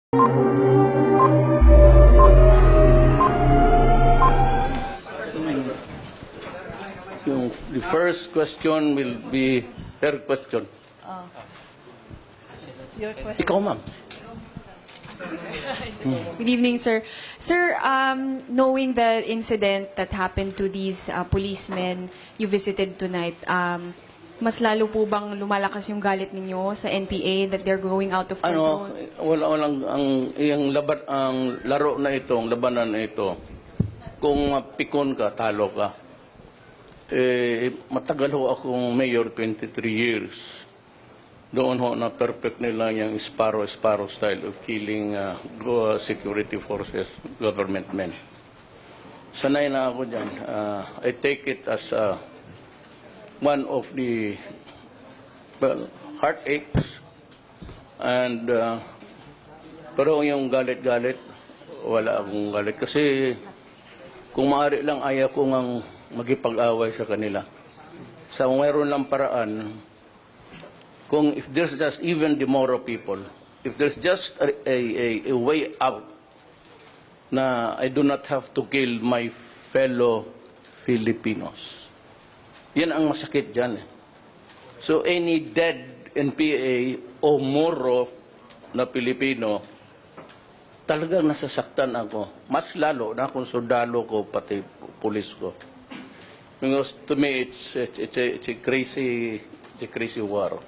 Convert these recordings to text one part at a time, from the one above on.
The first question will be her question. Your question. Ikaw, ma'am. Good evening, sir. Sir, knowing the incident that happened to these policemen you visited tonight, mas lalo po bang lumalakas yung galit ninyo sa NPA that they're going out of Ano, control? walang ang laro na ito, ang labanan na ito. Kung pikon ka, talo ka. Matagal ho akong mayor, 23 years. Doon ho na perfect nila yung Sparrow style of killing security forces, government men. Sanay na ako dyan. I take it as one of the heartaches. And pero yung galit-galit, wala akong galit. Kasi kung maaari lang, ayaw ko ngang magipag-away sa kanila. Sa mayroon lang paraan, kung if there's just even the Moro people, if there's just a way out na I do not have to kill my fellow Filipinos. Yan ang masakit dyan. So any dead NPA o Moro na Pilipino, talagang nasasaktan ako. Mas lalo na kung sundalo ko, pati pulis ko. Because to me, it's a crazy war.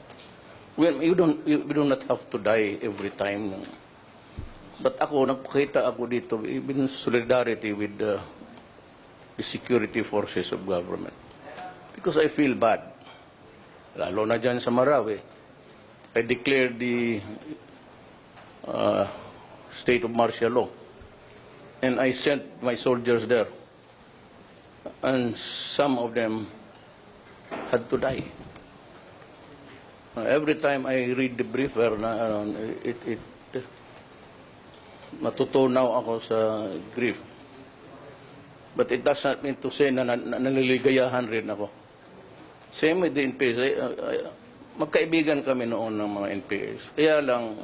We do not have to die every time. But ako, nagpakita ako dito, even solidarity with the security forces of government. Because I feel bad. Lalo na dyan sa Marawi. I declared the state of martial law. And I sent my soldiers there. And some of them had to die. Every time I read the briefer, matutunaw ako sa grief. But it does not mean to say na naliligayahan rin ako. Same with the NPAs. Magkaibigan kami noon ng mga NPAs. Kaya lang,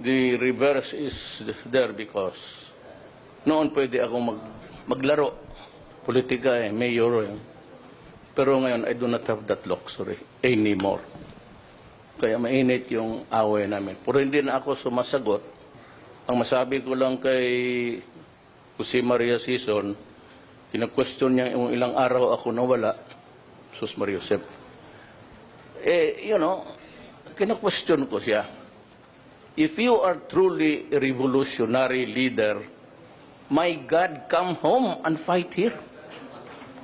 the reverse is there because noon pwede ako maglaro. Politika mayor yan. Pero ngayon, I do not have that luxury anymore. Kaya mainit yung away namin. Pero hindi na ako sumasagot. Ang masabi ko lang kay Jose Maria Sison, kina-question niya yung ilang araw ako nawala, Sus Maria Josep. Kina-question ko siya. If you are truly a revolutionary leader, my God, come home and fight here.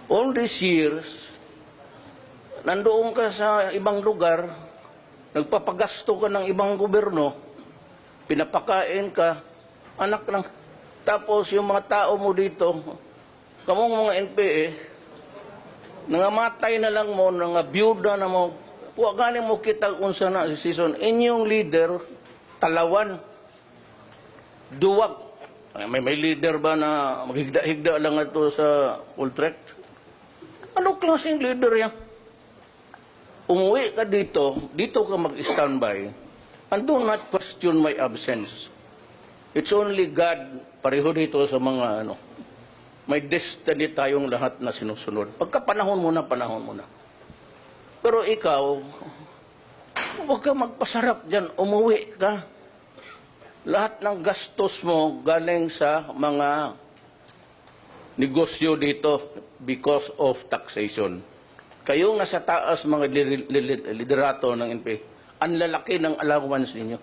All these years, nandoon ka sa ibang lugar, nagpapagasto ka ng ibang gobyerno, pinapakain ka, anak lang. Tapos yung mga tao mo dito, kamong mga NPA, nangamatay na lang mo, nangabiyuda na mo, huwag ganin mo kita kung sana si Sison. Inyong leader, talawan, duwag. May leader ba na maghigda-higda lang ito sa Ultrecht? Ano klaseng leader yan? Umuwi ka dito ka mag-standby, and do not question my absence. It's only God, pareho dito sa mga may destiny tayong lahat na sinusunod. Pagka panahon mo na. Pero ikaw, huwag ka magpasarap dyan, umuwi ka. Lahat ng gastos mo galing sa mga negosyo dito because of taxation. Kayong nasa taas mga liderato ng NPA, ang lalaki ng allowance ninyo.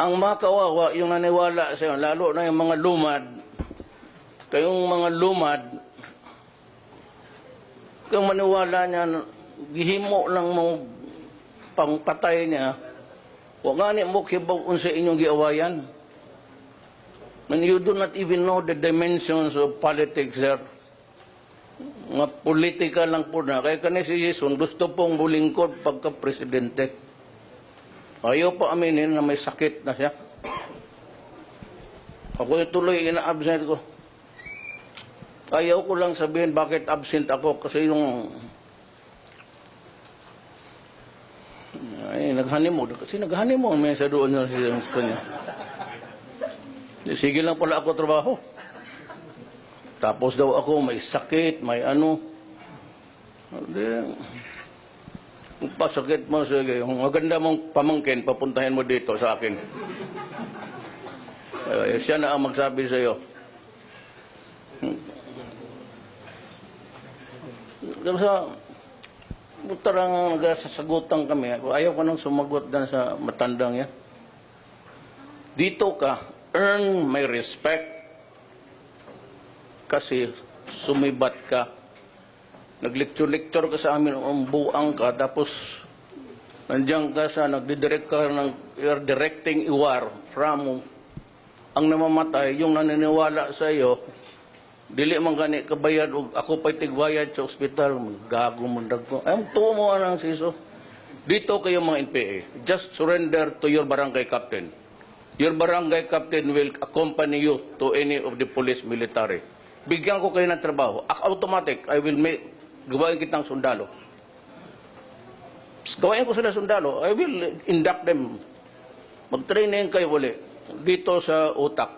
Ang mga kawawa, yung naniwala sa iyo, lalo na yung mga lumad, kayong mga lumad, kung maniwala niya, gihimo lang mo pangpatay niya, huwag nga niya mo kibaw sa inyong giawayan. And you do not even know the dimensions of politics there. Mga politika lang po na. Kaya kani si Jason, gusto pong bulingkod pagka-presidente. Ayaw pa aminin na may sakit na siya. Ako tuloy ina-absent ko. Ayaw ko lang sabihin bakit absent ako kasi yung nag-honeymoon. Kasi nag-honeymoon may sa doon yun sa kanya. Sige lang pala ako trabaho. Tapos daw ako may sakit, may ano. Hindi. Kung pasakit mo, sige. Kung maganda mong pamangkin, papuntahin mo dito sa akin. Siya na ang magsabi sa iyo. Sa tarang nagsasagutan kami, ayaw ko nang sumagot dan sa matandang yan. Dito ka, earn my respect kasi sumibat ka. Nag-lecture-lecture ka sa amin, buang ka, tapos nandiyan ka sa, nagdidirect ka ng, you're directing iwar from ang namamatay, yung naniniwala sa iyo, dili man gani kabayad, o ako pa'y tigbayad sa ospital, gago mundag ko. Ay, tuwa mo ang siso. Dito kayo mga NPA, just surrender to your barangay captain. Your barangay captain will accompany you to any of the police military. Bigyan ko kayo ng trabaho. Automatic, I will make, gawain kitang sundalo. Gawain ko sila sundalo, I will induct them. Mag-training kayo ulit dito sa utak.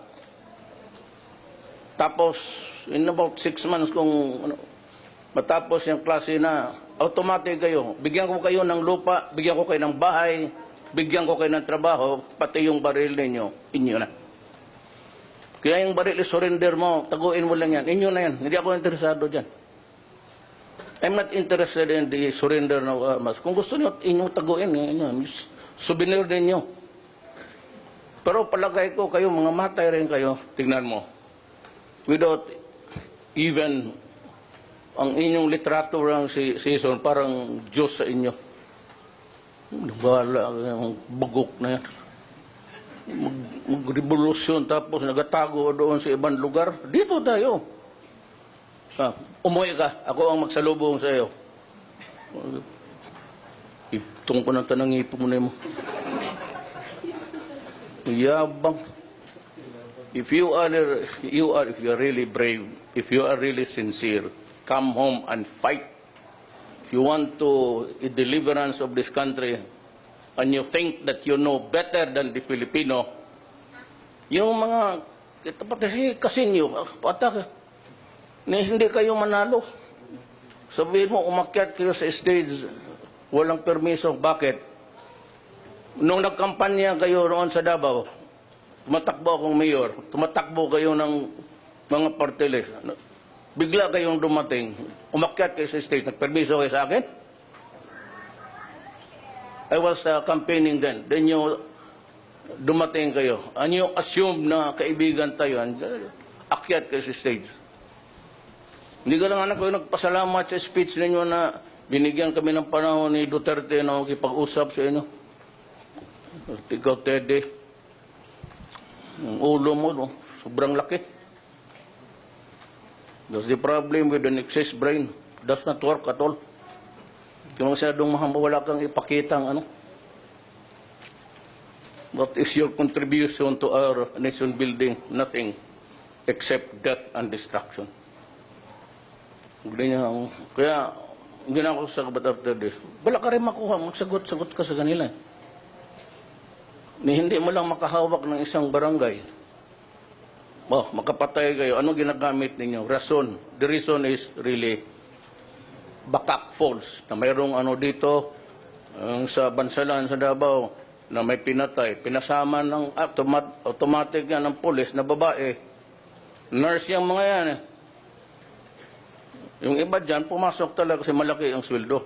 Tapos, in about 6 months kung matapos yung klase na, automatic kayo. Bigyan ko kayo ng lupa, bigyan ko kayo ng bahay, bigyan ko kayo ng trabaho, pati yung baril ninyo, inyo na. Kaya yung baril surrender mo, taguin mo lang yan, inyo na yan. Hindi ako interesado dyan. I'm not interested in the surrender ng armas. Kung gusto niyo, inyo taguin, inyo, souvenir ninyo. Pero palagay ko kayo, mga matay rin kayo, tignan mo. Without even ang inyong literature ang season, parang Diyos sa inyo. Wala, ang bugok na yan. Mag-revolusyon tapos nagatago doon sa ibang lugar. Dito tayo. Umuwi ka, ako ang magsalubong sa iyo. Itong ko ng tanang ipo mo na mo. Yabang. If you are really brave, if you are really sincere, come home and fight. If you want to a deliverance of this country, and you think that you know better than the Filipino, yung mga, pati kasi nyo, hindi kayo manalo. Sabihin mo, umakyat kayo sa stage, walang permiso. Bakit? Nung nagkampanya kayo roon sa Davao, tumatakbo akong mayor, tumatakbo kayo ng mga party list. Bigla kayong dumating, umakyat kayo sa stage, nagpermiso kayo sa akin? I was campaigning then. Then you dumating kayo. And you assume na kaibigan tayo. Akyat kayo sa stage. Hindi ka lang anak ko nagpasalamat sa speech ninyo na binigyan kami ng panahon ni Duterte na makipag-usap sa inyo. Ikaw, Teddy. Ang ulo mo, no? Sobrang laki. That's the problem with an excess brain. Does not work at all. Kung masyadong wala kang ipakita ang ano. What is your contribution to our nation building? Nothing except death and destruction. Kaya, hindi na ako sa kabat after this. Wala ka rin makuha, magsagot-sagot ka sa kanila. Hindi mo lang makahawak ng isang barangay. Makapatay kayo. Ano ginagamit ninyo? Rason. The reason is really Bakak Falls, na mayroong ano dito, sa Bansalan, sa Davao, na may pinatay. Pinasama ng automatic yan ng pulis na babae. Nurse yung mga yan. Yung iba dyan, pumasok talaga kasi malaki ang sweldo.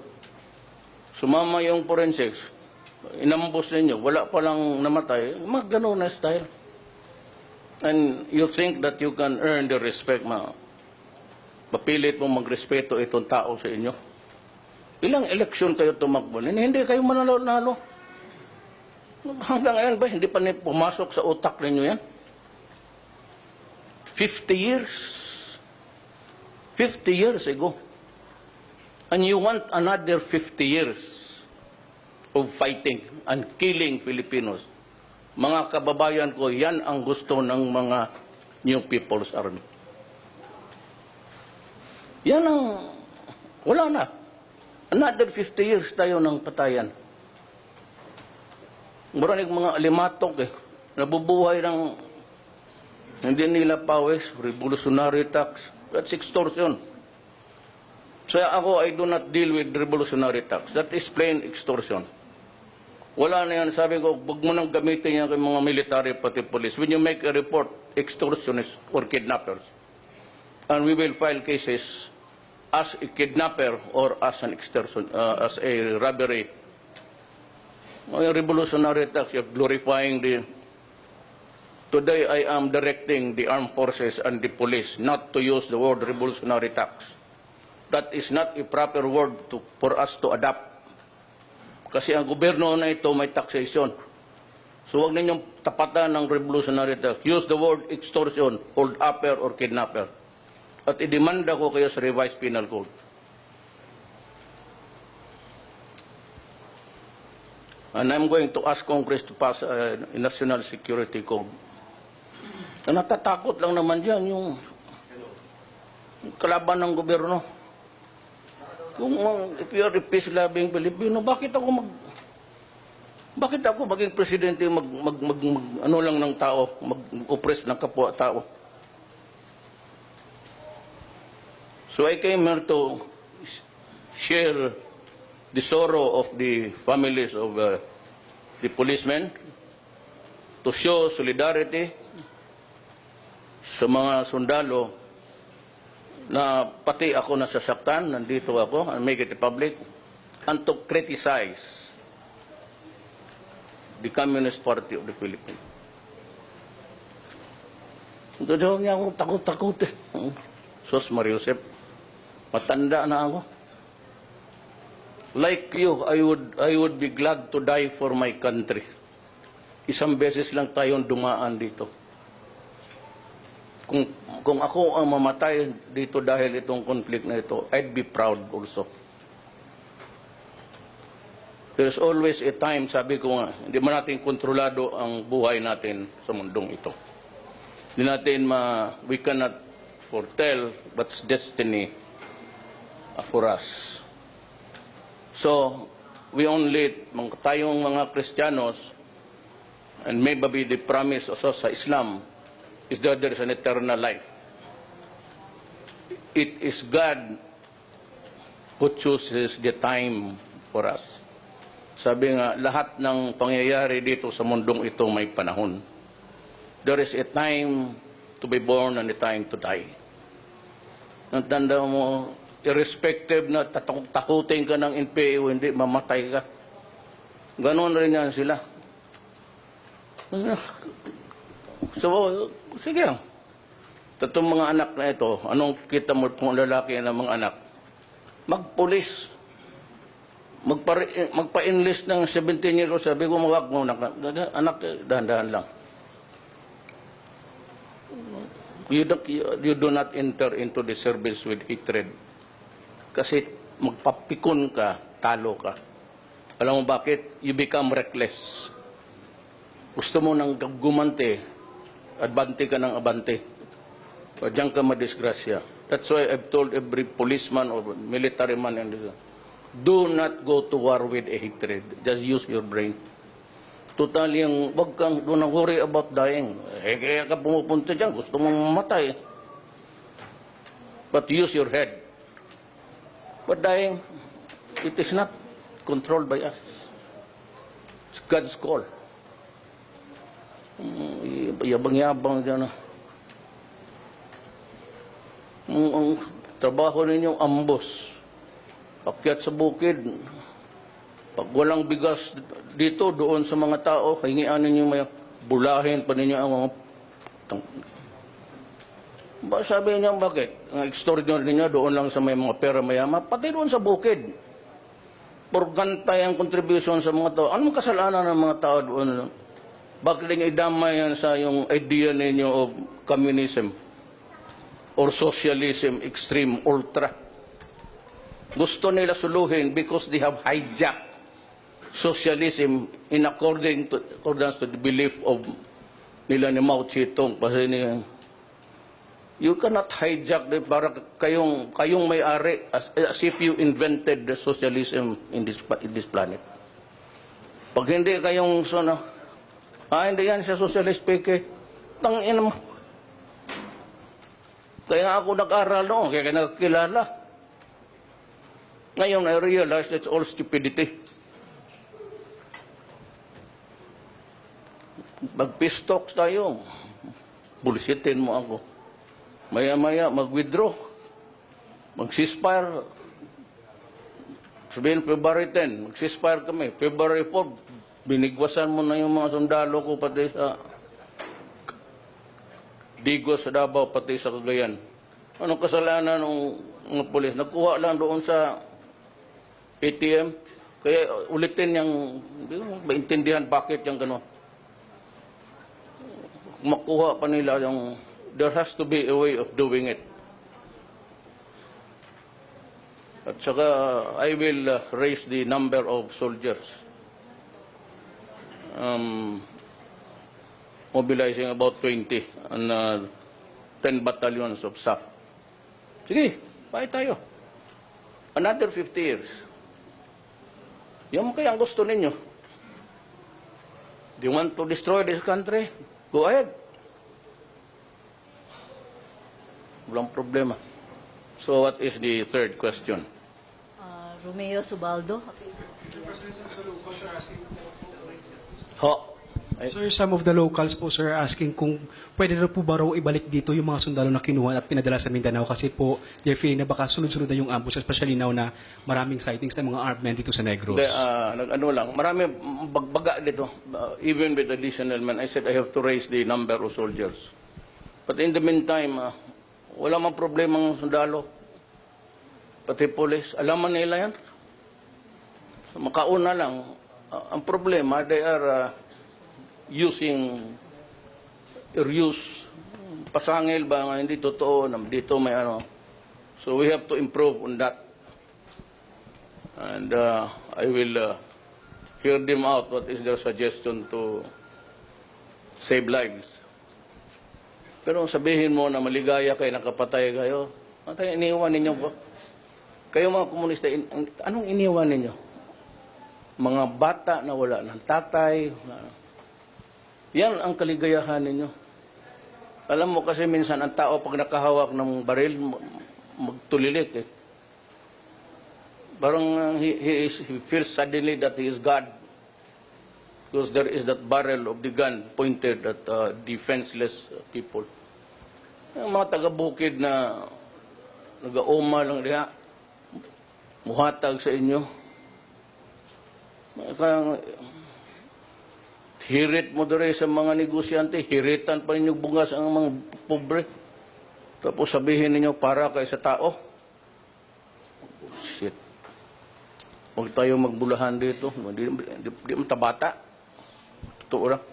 Sumama yung forensics, inambos ninyo, wala palang namatay, mag-ganon na style. And you think that you can earn the respect, mapilit mo magrespeto itong tao sa inyo. Ilang eleksyon kayo tumakbo, hindi kayo manalo-nalo. Hanggang ngayon ba, hindi pa pumasok sa utak ninyo yan? 50 years. 50 years ago. And you want another 50 years of fighting and killing Filipinos. Mga kababayan ko, yan ang gusto ng mga New People's Army. Yan ang, wala na. Another 50 years tayo ng patayan. Maraming mga alimatok nabubuhay ng hindi nila pawis, revolutionary tax. That's extortion. So ako, I do not deal with revolutionary tax. That is plain extortion. Wala na yan. Sabi ko, huwag mo nang gamitin yan kay mga military pati police. When you make a report, extortionists or kidnappers. And we will file cases as a kidnapper or as an extortion, as a robbery. Mga revolutionary tax, you're glorifying the... Today, I am directing the armed forces and the police not to use the word revolutionary tax. That is not a proper word for us to adopt. Kasi ang gobyerno na ito may taxation. So huwag ninyong tapatan ng revolutionary tax. Use the word extortion, hold upper, or kidnapper. At idemanda ko kayo sa revised penal code. And I'm going to ask Congress to pass a national security code. Natatakot lang naman dyan yung kalaban ng gobyerno. Kung if you are a peace-loving Filipino, bakit ako maging presidente ano lang ng tao, mag-oppress ng kapwa-tao? So I came here to share the sorrow of the families of the policemen, to show solidarity sa mga sundalo na pati ako nasasaktan, nandito ako, and make it public, and to criticize the Communist Party of the Philippines. Ito daw niya akong takot-takot eh. Sos Mariusep, matanda na ako. Like you, I would be glad to die for my country. Isang beses lang tayong dumaan dito. Kung ako ang mamatay dito dahil itong conflict na ito, I'd be proud also. There's always a time, sabi ko nga, hindi man natin kontrolado ang buhay natin sa mundong ito. Hindi natin we cannot foretell what's destiny for us. So, we only, tayong mga Kristiyanos, and maybe the promise also sa Islam, is that there is an eternal life. It is God who chooses the time for us. Sabi nga, lahat ng pangyayari dito sa mundong ito may panahon. There is a time to be born and a time to die. Tanda mo, irrespective na takutin ka ng NPA o hindi, mamatay ka. Ganon rin yan sila. So, sige lang. Tatong mga anak na ito, anong kita mo kung lalaki ng mga anak? Magpulis. Magpa-enlist ng 17 years old. Sabi ko, wag mo, anak, dahan-dahan lang. You do not enter into the service with hatred. Kasi magpapikon ka, talo ka. Alam mo bakit? You become reckless. Gusto mo nang gumante, abante ka ng abante. O diyan ka madisgrasya. That's why I've told every policeman or military man, do not go to war with a hatred. Just use your brain. Total yung, wag kang, do not worry about dying. Kaya ka pumupunta dyan, gusto mong mamatay. But use your head. But dying, it is not controlled by us. It's God's call. Yabang-yabang dyan. Ang trabaho ninyong ambos. Pakyat sa bukid. Pag walang bigas dito, doon sa mga tao, hingian ninyo may bulahin pa ninyo ang mga... Sabi niya, bakit? Ang extraordinary niya doon lang sa may mga pera mayama, pati doon sa bukid. Purgantay ang contribution sa mga tao. Anong kasalanan ng mga tao doon? Bakit niya idamay yan sa yung idea ninyo of communism or socialism, extreme, ultra? Gusto nila suluhin because they have hijacked socialism in accordance to the belief of nila ni Mao Zedong. Kasi you cannot hijack para kayong may-ari as if you invented the socialism in this planet. Pag hindi kayong hindi yan siya socialist peke. Tangin mo. Kaya nga ako nag-aral noon, kaya nakakilala. Ngayon, I realize that's all stupidity. Mag-peace talks tayo. Bulisitin mo ako. Maya-maya, mag-withdraw. Mag-ceasefire. Sabihin, February 10, mag-ceasefire kami. February 4, binigwasan mo na yung mga sundalo ko pati sa Digos, sa Davao, pati sa Cagayan. Anong kasalanan ng pulis? Nagkuha lang doon sa ATM. Kaya ulitin yung, hindi ko maintindihan bakit yung gano'n. Makuha pa nila yung, there has to be a way of doing it. At saka, I will raise the number of soldiers. Mobilizing about 20 and 10 battalions of SAF. Sige, pahay tayo. Another 50 years. Yan mo kaya ang gusto ninyo. Do you want to destroy this country? Go ahead. Walang problema. So what is the third question? Romeo Subaldo. Ho. Sir, some of the locals po, sir, asking kung pwede na po ba raw ibalik dito yung mga sundalo na kinuha at pinadala sa Mindanao kasi po they're feeling na baka sunod-sunod na yung ambush, especially now na maraming sightings ng mga armed men dito sa Negros. Ano lang, marami bagbaga dito. Even with additional men, I said I have to raise the number of soldiers. But in the meantime, wala mang problema ng sundalo. Pati police, alaman nila yan. So, makauna lang. Ang problema, they are using pasangil ba nga hindi totoo na dito may ano. So we have to improve on that. And I will hear them out what is their suggestion to save lives. Pero sabihin mo na maligaya kayo, nakapatay kayo, iniwan ninyo po. Kayo mga komunista, anong iniwan ninyo? Mga bata na wala ng tatay. Yan ang kaligayahan ninyo. Alam mo kasi minsan ang tao pag nakahawak ng baril, magtulilik eh. Parang he feels suddenly that he is God. Because there is that barrel of the gun pointed at defenseless people. Yung mga taga-bukid na nag-auma lang diha, muhatag sa inyo. Kaya hirit mo doon sa mga negosyante, hiritan pa ninyo bungas ang mga pobre. Tapos sabihin ninyo para kayo sa tao. Shit. Huwag tayo magbulahan dito. Di matabata. Totoo lang.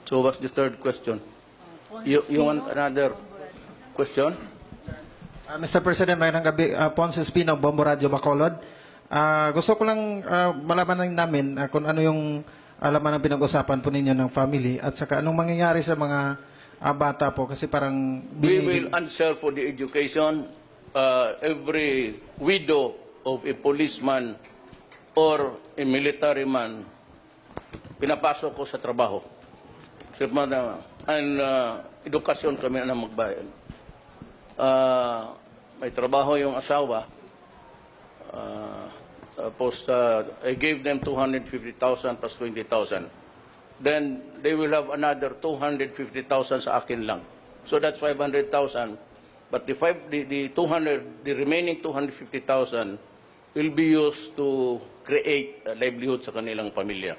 So what's the third question? You want another question? Mr. President, mayroong gabi, Ponce Espino, Bombo Radio Bacolod. Gusto ko lang malaman lang namin kung ano yung alaman ng pinag-usapan po ninyo ng family at saka anong mangyayari sa mga bata po kasi parang... We will answer for the education. Every widow of a policeman or a military man, pinapasok ko sa trabaho. And edukasyon kami na magbayan. May trabaho yung asawa. Tapos, I gave them 250,000 plus 20,000. Then, they will have another 250,000 sa akin lang. So, that's 500,000. But the remaining 250,000 will be used to create a livelihood sa kanilang pamilya.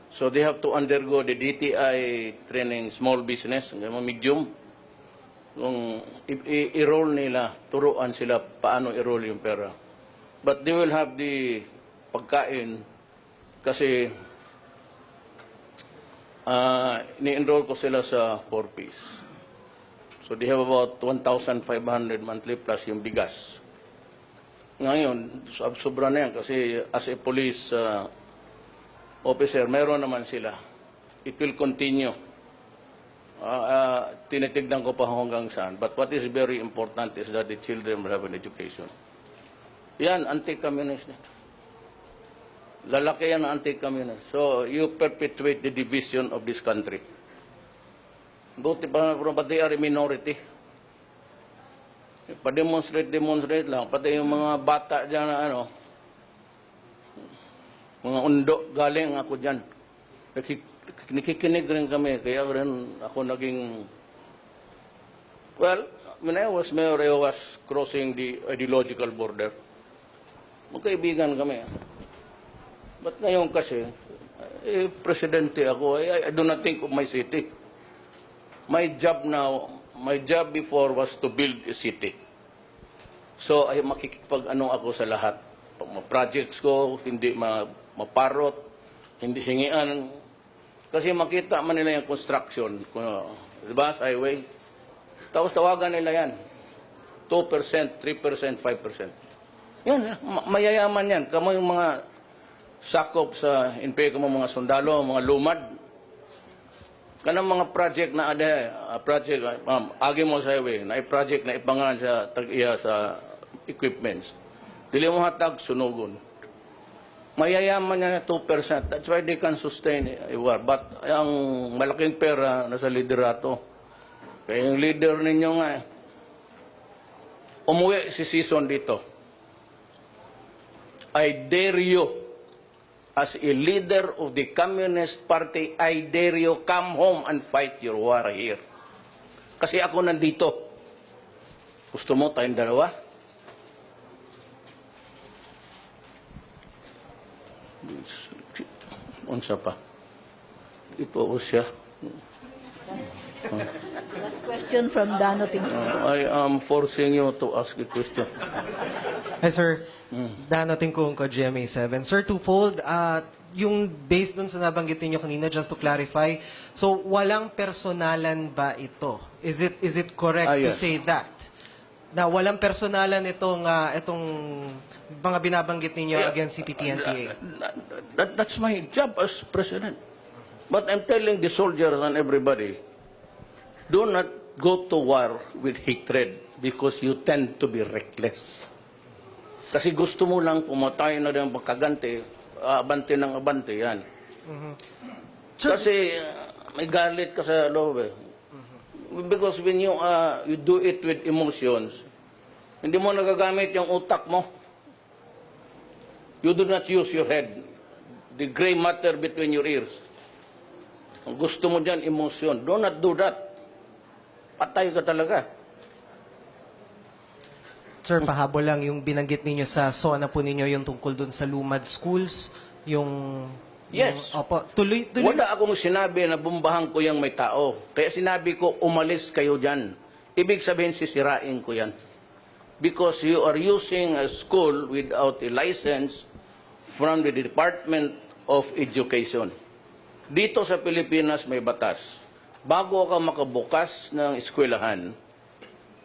So, they have to undergo the DTI training, small business, medium. Kung i-roll nila, turuan sila paano i-roll yung pera. But they will have the pagkain kasi ni-enroll ko sila sa 4-piece. So they have about 1,500 monthly plus yung bigas. Ngayon, sobra na yan kasi as a police officer, meron naman sila. It will continue. Tinitignan ko pa hanggang saan. But what is very important is that the children will have an education. Yan, anti-communist. Lalaki yan ang anti-communist. So, you perpetuate the division of this country. Buti pa, but they are a minority. Pa-demonstrate lang. Pati yung mga bata dyan na ano, mga undo, galing ako dyan. Nakikinig rin kami, kaya rin ako naging... Well, when I was mayor, I was crossing the ideological border. Magkaibigan kami. But ngayon kasi, presidente ako, I do not think of my city. My job now, my job before was to build a city. So, ay makikipag-ano ako sa lahat. Pag mga projects ko, hindi maparot, hindi hingian. Kasi makita man nila yung construction, diba, sa highway. Tapos tawagan nila yan. 2%, 3%, 5%. Yan, mayayaman yan. Kamo yung mga sakop sa inpe mo mga sundalo, mga lumad. Kanang mga project na project agi mo sa highway, na project na ipangalan sa tag-iya sa equipments. Dili mo hatag sunugon. Mayayaman niya 2%. That's why they can sustain a war. But ang malaking pera nasa liderato. Kaya yung leader ninyo nga umuwi si season dito. I dare you, as a leader of the Communist Party, I dare you come home and fight your war here. Kasi ako nandito. Gusto mo tayong dalawa? Unsa pa? Ito o siya. Last question from Dano Ting. I am forcing you to ask a question. Hi, sir. Dano Tingkong ko, GMA7. Sir, twofold. Yung based dun sa nabanggit ninyo kanina, just to clarify, so walang personalan ba ito? Is it correct to Yes. say that? Na walang personalan itong mga binabanggit ninyo against CPP and PA? That's my job as president. But I'm telling the soldiers and everybody, do not go to war with hatred because you tend to be reckless. Kasi gusto mo lang pumatay na rin pagkaganti, abante ng abante, yan. Kasi may galit ka sa loob eh. Because when you do it with emotions, hindi mo nagagamit yung utak mo. You do not use your head. The gray matter between your ears. Ang gusto mo dyan, emotion. Do not do that. Patay ka talaga. Sir, pahabol lang yung binanggit ninyo sa SONA po ninyo, yung tungkol dun sa Lumad Schools, Yes. Opo, tuloy. Wala akong sinabi na bumbahan ko yung may tao. Kaya sinabi ko, umalis kayo dyan. Ibig sabihin, sisirain ko yan. Because you are using a school without a license from the Department of Education. Dito sa Pilipinas may batas. Bago ka makabukas ng eskwelahan,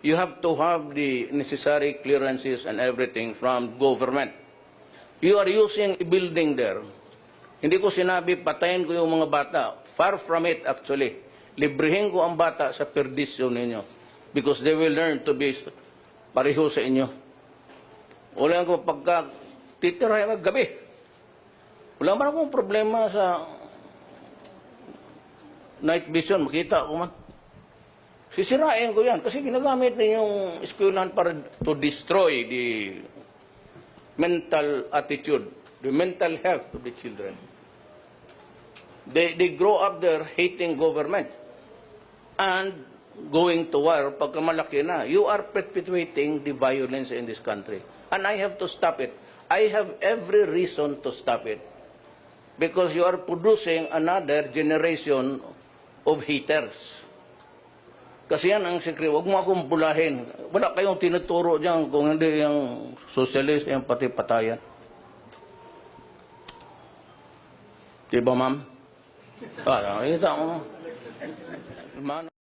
you have to have the necessary clearances and everything from government. You are using a building there. Hindi ko sinabi patayin ko yung mga bata. Far from it actually. Librehin ko ang bata sa perdisyon ninyo. Because they will learn to be pareho sa inyo. Wala ko pagka titira yung gabi. Wala man akong problema sa night vision. Makita ko man. Sisirain ko yan. Kasi ginagamit ninyong eskwelahan para to destroy the mental attitude, the mental health of the children. They grow up there hating government and going to war pagka malaki na. You are perpetuating the violence in this country. And I have to stop it. I have every reason to stop it. Because you are producing another generation of haters. Kasi yan ang sekreto. Huwag mo akong bulahin. Wala kayong tinuturo dyan kung hindi yung socialist, yung pati patayan. Diba, ma'am? Nakita mo.